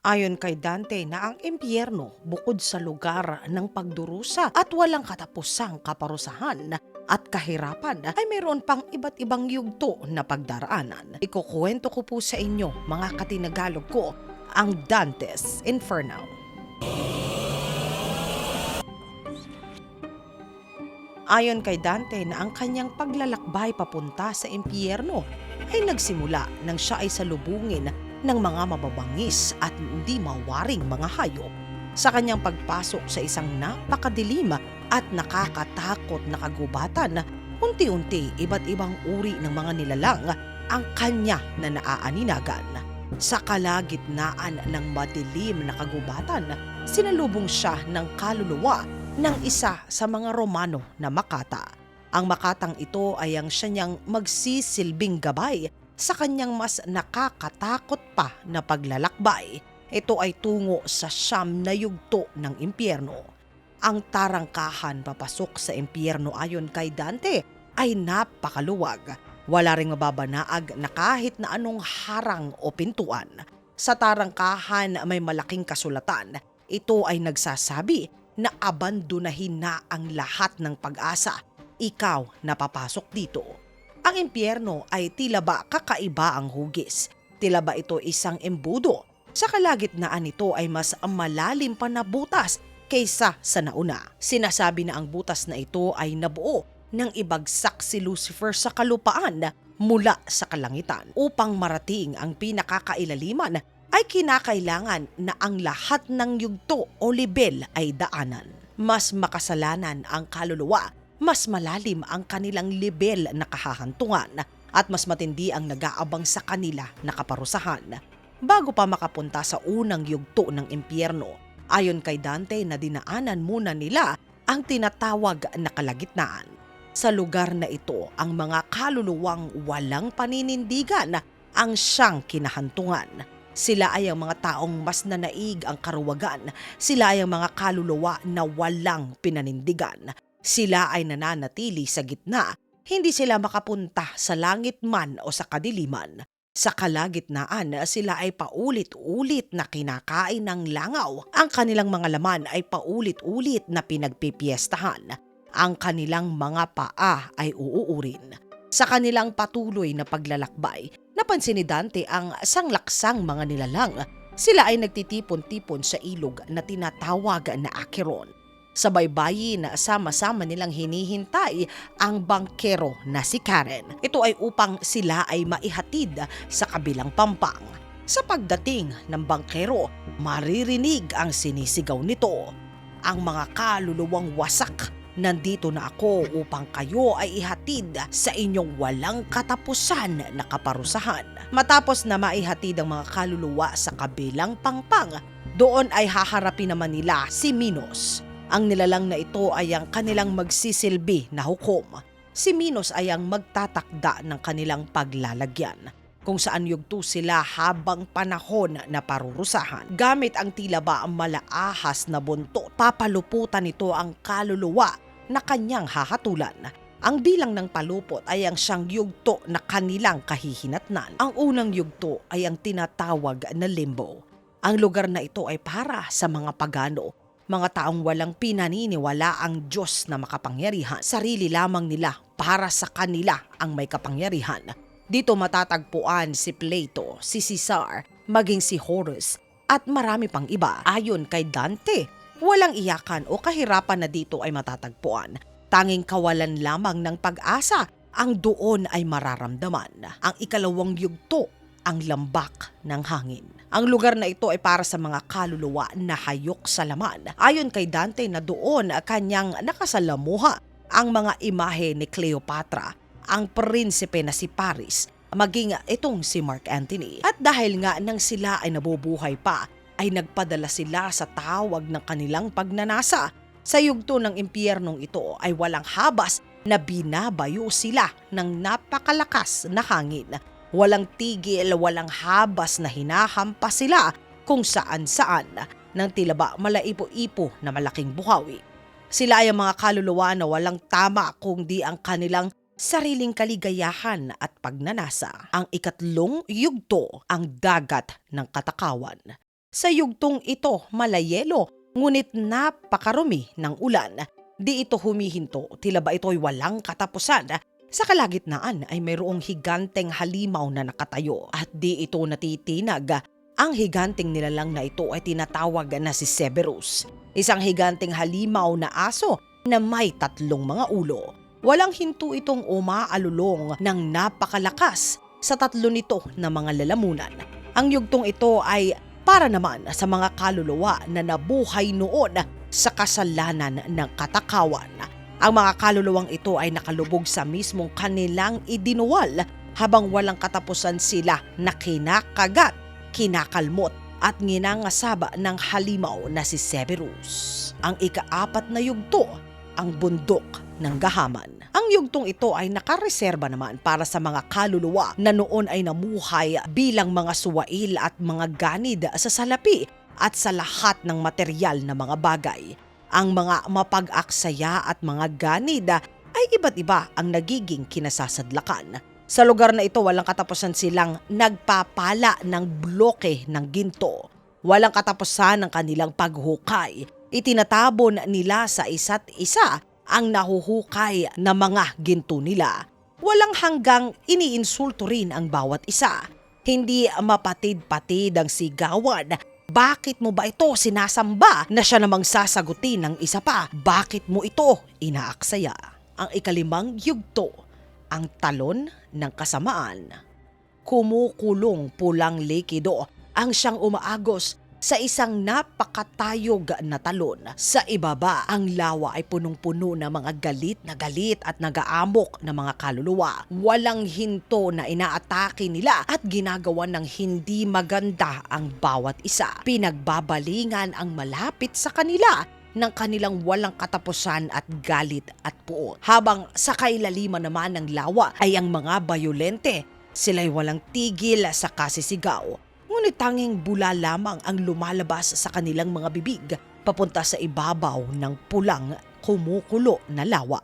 Ayon kay Dante na ang impyerno bukod sa lugar ng pagdurusa at walang katapusang kaparusahan at kahirapan ay mayroon pang iba't ibang yugto na pagdaraanan. Ikukuwento ko po sa inyo mga katinagalog ko ang Dante's Inferno. Ayon kay Dante na ang kanyang paglalakbay papunta sa impyerno ay nagsimula nang siya ay salubungin ng mga mababangis at hindi mawaring mga hayop. Sa kanyang pagpasok sa isang napakadilim at nakakatakot na kagubatan, unti-unti iba't ibang uri ng mga nilalang ang kanya na naaaninagan. Sa kalagitnaan ng madilim na kagubatan, sinalubong siya ng kaluluwa ng isa sa mga Romano na makata. Ang makatang ito ay ang siya niyang magsisilbing gabay sa kanyang mas nakakatakot pa na paglalakbay. Ito ay tungo sa siyam na yugto ng impyerno. Ang tarangkahan papasok sa impyerno ayon kay Dante ay napakaluwag. Wala ring mababanaag na kahit na anong harang o pintuan. Sa tarangkahan may malaking kasulatan. Ito ay nagsasabi na abandonahin na ang lahat ng pag-asa. Ikaw na papasok dito. Ang impyerno ay tila ba kakaiba ang hugis. Tila ba ito isang embudo. Sa kalagitnaan nito ay mas malalim pa na butas kaysa sa nauna. Sinasabi na ang butas na ito ay nabuo nang ibagsak si Lucifer sa kalupaan mula sa kalangitan. Upang marating ang pinakakailaliman ay kinakailangan na ang lahat ng yugto o lebel ay daanan. Mas makasalanan ang kaluluwa, mas malalim ang kanilang lebel na kahahantungan at mas matindi ang nag-aabang sa kanila na kaparusahan. Bago pa makapunta sa unang yugto ng impyerno, ayon kay Dante na dinaanan muna nila ang tinatawag na kalagitnaan. Sa lugar na ito, ang mga kaluluwang walang paninindigan ang siyang kinahantungan. Sila ay ang mga taong mas nanaig ang karuwagan. Sila ay ang mga kaluluwa na walang pinanindigan. Sila ay nananatili sa gitna. Hindi sila makapunta sa langit man o sa kadiliman. Sa kalagitnaan, sila ay paulit-ulit na kinakain ng langaw. Ang kanilang mga laman ay paulit-ulit na pinagpipiestahan. Ang kanilang mga paa ay uuurin. Sa kanilang patuloy na paglalakbay, napansin ni Dante ang sanglaksang mga nilalang. Sila ay nagtitipon-tipon sa ilog na tinatawag na Acheron. Sa baybayin, sama-sama nilang hinihintay ang bangkero na si Karen. Ito ay upang sila ay maihatid sa kabilang pampang. Sa pagdating ng bangkero, maririnig ang sinisigaw nito. Ang mga kaluluwang wasak, nandito na ako upang kayo ay ihatid sa inyong walang katapusan na kaparusahan. Matapos na maihatid ang mga kaluluwa sa kabilang pangpang, doon ay haharapin naman nila si Minos. Ang nilalang na ito ay ang kanilang magsisilbi na hukom. Si Minos ay ang magtatakda ng kanilang paglalagyan, kung saan yugto sila habang panahon na parurusahan. Gamit ang tila ba ang malaahas na buntot, papaluputan nito ang kaluluwa na kanyang hahatulan. Ang bilang ng palupot ay ang siyang yugto na kanilang kahihinatnan. Ang unang yugto ay ang tinatawag na limbo. Ang lugar na ito ay para sa mga pagano, mga taong walang pinaniniwala ang Diyos na makapangyarihan. Sarili lamang nila para sa kanila ang may kapangyarihan. Dito matatagpuan si Plato, si Caesar, maging si Horus at marami pang iba. Ayon kay Dante, walang iyakan o kahirapan na dito ay matatagpuan. Tanging kawalan lamang ng pag-asa ang doon ay mararamdaman. Ang ikalawang yugto, ang lambak ng hangin. Ang lugar na ito ay para sa mga kaluluwa na hayok sa laman. Ayon kay Dante na doon kanyang nakasalamuha ang mga imahe ni Cleopatra, ang prinsipe na si Paris, maging itong si Mark Antony. At dahil nga nang sila ay nabubuhay pa, ay nagpadala sila sa tawag ng kanilang pagnanasa. Sa yugto ng impyernong ito ay walang habas na binabayo sila ng napakalakas na hangin. Walang tigil, walang habas na hinahampas sila kung saan-saan ng tila ba malaipo-ipo na malaking buhawi. Sila ay ang mga kaluluwa na walang tama kundi ang kanilang sariling kaligayahan at pagnanasa. Ang ikatlong yugto, ang dagat ng katakawan. Sa yugtong ito, malayelo, ngunit napakarumi ng ulan. Di ito humihinto, tila ba ito'y walang katapusan. Sa kalagitnaan ay mayroong higanteng halimaw na nakatayo at di ito natitinag. Ang higanteng nilalang na ito ay tinatawag na si Cerberus, isang higanteng halimaw na aso na may 3 mga ulo. Walang hinto itong umaalulong ng napakalakas sa 3 nito na mga lalamunan. Ang yugtong ito ay para naman sa mga kaluluwa na nabuhay noon sa kasalanan ng katakawan. Ang mga kaluluwang ito ay nakalubog sa mismong kanilang idinuwal habang walang katapusan sila na kinakagat, kinakalmot at nginangasaba ng halimaw na si Cerberus. Ang ika-4 na yugto, ang bundok ng gahaman. Ang yugtong ito ay nakareserba naman para sa mga kaluluwa na noon ay namuhay bilang mga suwail at mga ganid sa salapi at sa lahat ng material na mga bagay. Ang mga mapag-aksaya at mga ganid ay iba't iba ang nagiging kinasasadlakan. Sa lugar na ito, walang katapusan silang nagpapala ng bloke ng ginto. Walang katapusan ng kanilang paghukay. Itinatabon nila sa isa't isa ang nahuhukay na mga ginto nila. Walang hanggang iniinsulto rin ang bawat isa. Hindi mapatid-patid ang sigawan. Bakit mo ba ito sinasamba na siya namang sasagutin ng isa pa? Bakit mo ito inaaksaya? Ang ika-5 yugto, ang talon ng kasamaan. Kumukulong pulang likido ang siyang umaagos sa isang napakatayog na talon. Sa ibaba, ang lawa ay punong-puno ng mga galit at nagaamok na mga kaluluwa. Walang hinto na inaatake nila at ginagawa ng hindi maganda ang bawat isa. Pinagbabalingan ang malapit sa kanila ng kanilang walang katapusan at galit at puot. Habang sa kailaliman naman ng lawa ay ang mga bayolente. Sila'y walang tigil sa kasisigaw. Ngunit tanging bula lamang ang lumalabas sa kanilang mga bibig papunta sa ibabaw ng pulang kumukulo na lawa.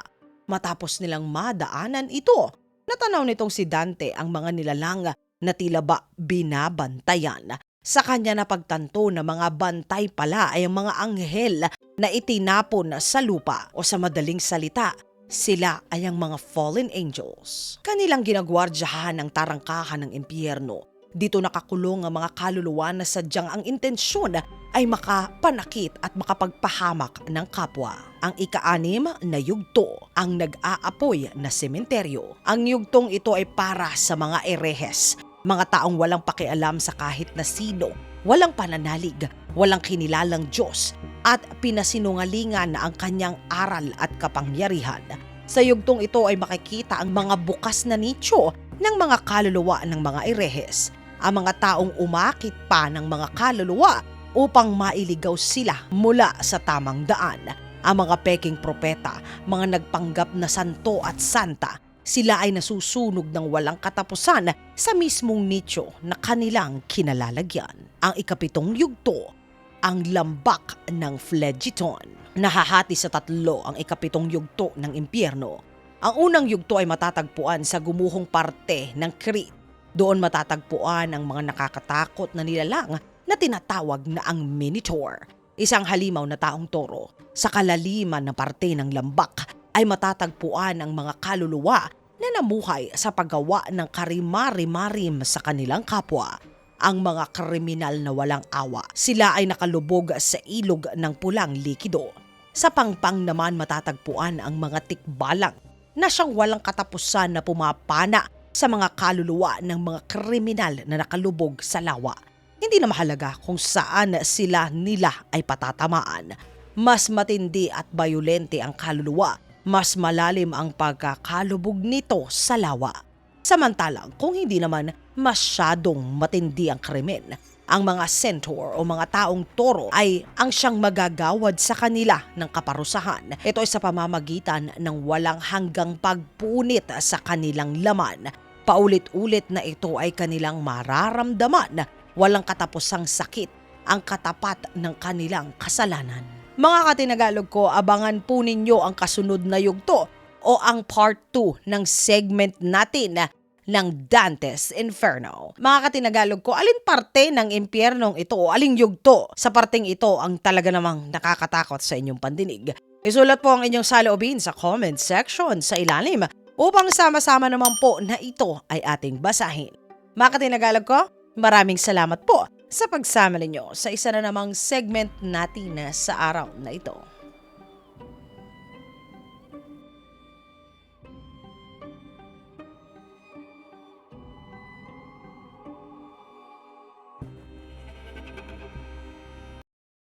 Matapos nilang madaanan ito, natanaw nitong si Dante ang mga nilalang na tila ba binabantayan. Sa kanya napagtanto na mga bantay pala ay ang mga anghel na itinapon sa lupa o sa madaling salita, sila ay ang mga fallen angels. Kanilang ginagwardyahan ang tarangkahan ng impyerno. Dito nakakulong ang mga kaluluwa na sadyang ang intensyon ay makapanakit at makapagpahamak ng kapwa. Ang ika-6 na yugto, ang nag-aapoy na sementeryo. Ang yugtong ito ay para sa mga erehes, mga taong walang pakialam sa kahit na sino, walang pananalig, walang kinilalang Diyos, at pinasinungalingan na ang kanyang aral at kapangyarihan. Sa yugtong ito ay makikita ang mga bukas na nicho ng mga kaluluwa ng mga erehes, ang mga taong umakit pa ng mga kaluluwa upang mailigaw sila mula sa tamang daan. Ang mga peking propeta, mga nagpanggap na santo at santa, sila ay nasusunog ng walang katapusan sa mismong nicho na kanilang kinalalagyan. Ang ika-7 yugto, ang lambak ng Phlegethon. Nahahati sa 3 ang ika-7 yugto ng impyerno. Ang unang yugto ay matatagpuan sa gumuhong parte ng Crete. Doon matatagpuan ang mga nakakatakot na nilalang na tinatawag na ang Minotaur, isang halimaw na taong toro. Sa kalaliman na parte ng lambak ay matatagpuan ang mga kaluluwa na namuhay sa paggawa ng karimari-marim sa kanilang kapwa. Ang mga kriminal na walang awa, sila ay nakalubog sa ilog ng pulang likido. Sa pangpang naman matatagpuan ang mga tikbalang na siyang walang katapusan na pumapana sa mga kaluluwa ng mga kriminal na nakalubog sa lawa. Hindi na mahalaga kung saan sila nila ay patatamaan. Mas matindi at bayolente ang kaluluwa, mas malalim ang pagkakalubog nito sa lawa. Samantalang kung hindi naman masyadong matindi ang krimen, ang mga centaur o mga taong toro ay ang siyang magagawad sa kanila ng kaparusahan. Ito ay sa pamamagitan ng walang hanggang pagpunit sa kanilang laman. Paulit-ulit na ito ay kanilang mararamdaman, walang katapusang sakit, ang katapat ng kanilang kasalanan. Mga katinagalog ko, abangan po ninyo ang kasunod na yugto o ang part 2 ng segment natin ng Dante's Inferno. Mga katinagalog ko, alin parte ng impyernong ito o aling yugto sa parteng ito ang talaga namang nakakatakot sa inyong pandinig? Isulat po ang inyong saloobin sa comment section sa ilalim upang sama-sama naman po na ito ay ating basahin. Mga katinagalog ko, maraming salamat po sa pagsama ninyo sa isa na namang segment natin sa araw na ito.